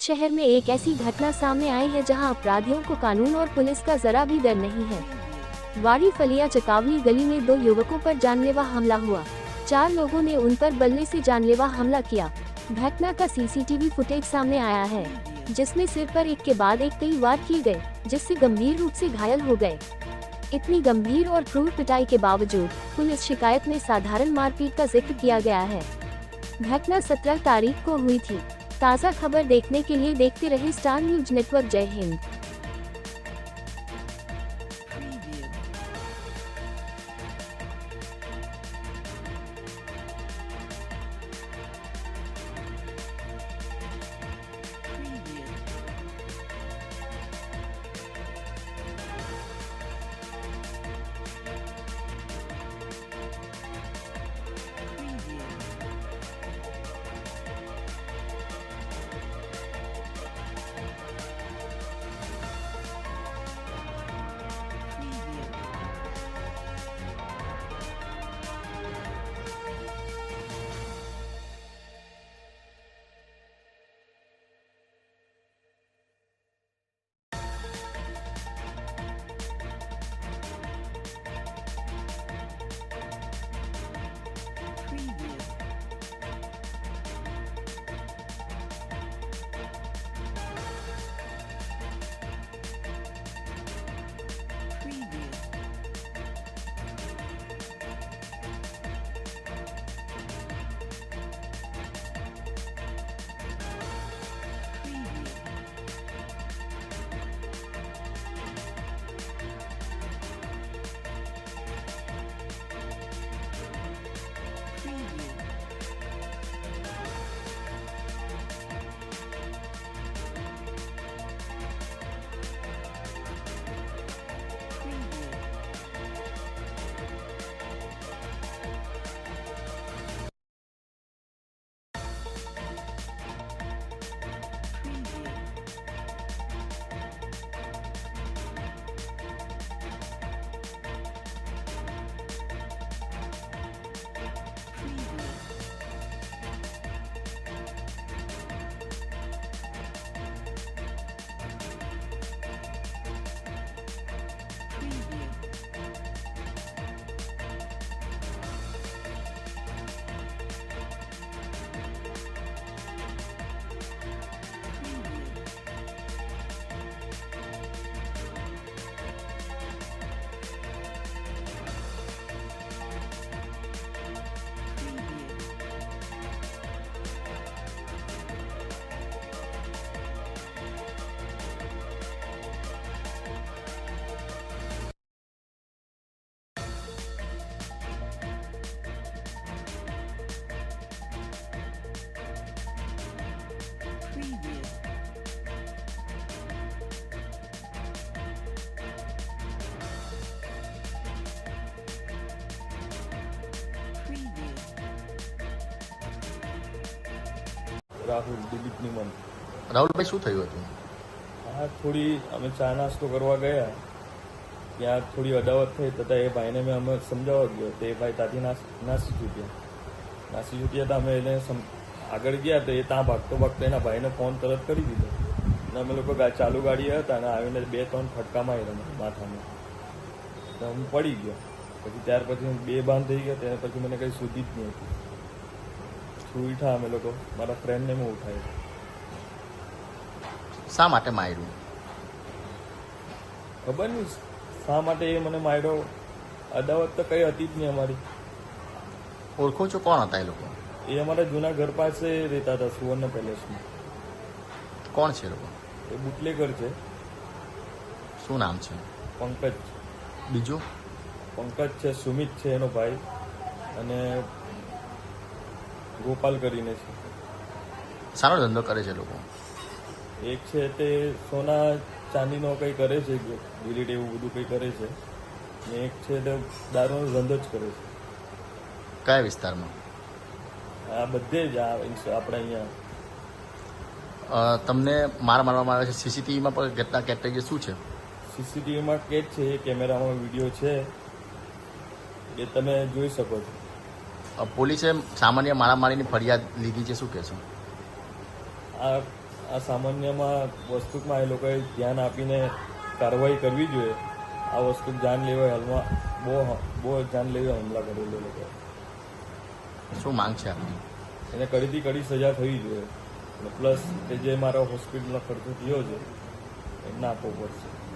शहर में एक ऐसी घटना सामने आई है जहां अपराधियों को कानून और पुलिस का जरा भी डर नहीं है। वाड़ी फलिया चकावली गली में 2 युवकों पर जानलेवा हमला हुआ। 4 लोगों ने उन पर बल्ले से जानलेवा हमला किया। घटना का सीसीटीवी फुटेज सामने आया है, जिसमें सिर पर एक के बाद एक कई वार किए गए, जिससे गंभीर रूप से घायल हो गए। इतनी गंभीर और क्रूर पिटाई के बावजूद पुलिस शिकायत में साधारण मारपीट का जिक्र किया गया है। घटना 17 तारीख को हुई थी। ताज़ा खबर देखने के लिए देखते रहिए स्टार न्यूज नेटवर्क। जय हिंद। રાહુલ દિલીપ નિમન. રાહુલભાઈ શું થયું હતું? હા, થોડી અમે ચા નાસ્તો કરવા ગયા, ત્યાં થોડી અદાવત થઈ તથા એ ભાઈને મેં અમે સમજાવવા ગયો તે ભાઈ ત્યાંથી નાસી છૂટ્યા હતા. અમે એને આગળ ગયા તો એ ત્યાં ભાગતો એના ભાઈને ફોન તરત કરી દીધો અને અમે લોકો ચાલુ ગાડી હતા અને આવીને 2-3 ફટકા માર્યા માથામાં. તો હું પડી ગયો. પછી ત્યાર પછી હું બેભાન થઈ ગયો. તેને પછી મને કંઈ સુધી જ નહીં હતી. ઉઠા અમે લોકો, મારા ફ્રેન્ડને હું ઉઠાવ્યો. શા માટે માર્યું? ખબર નહીં શા માટે એ મને માર્યો. અદાવત તો કઈ હતી જ નહીં અમારી. ઓળખો છો કોણ હતા એ લોકો? એ અમારા જૂના ઘર પાસે રહેતા હતા, સુવર્ણ પેલેસમાં. કોણ છે એ લોકો? એ બુટલેગર છે. શું નામ છે? પંકજ. બીજું? પંકજ છે, સુમિત છે એનો ભાઈ, અને ગોપાલ કરીને છે. સારો ધંધો કરે છે લોકો? એક છે તે સોના ચાંદીનો કંઈ કરે છે, ગિરીટ એવું બધું કંઈ કરે છે, ને એક છે તે દારૂનો ધંધો જ કરે છે. કયા વિસ્તારમાં? આ બધે જ આપણે અહીંયા. તમને મારવામાં આવે છે. સીસીટીવીમાં પણ ઘટના કેપ્ચર શું છે? સીસીટીવીમાં કેદ છે, એ કેમેરામાં વિડીયો છે, એ તમે જોઈ શકો છો. પોલીસે સામાન્ય મારામારીની ફરિયાદ લીધી છે, શું કહેશો? આ સામાન્યમાં વસ્તુમાં એ લોકોએ ધ્યાન આપીને કાર્યવાહી કરવી જોઈએ. આ વસ્તુ જાનલેવા હાલમાં બહુ જાનલેવા હુમલા કરેલો લોકોએ. શું માંગ છે આપની? એને કડીથી કડી સજા થવી જોઈએ. પ્લસ કે જે મારો હોસ્પિટલનો ખર્ચો થયો છે એ ના આપવો પડશે.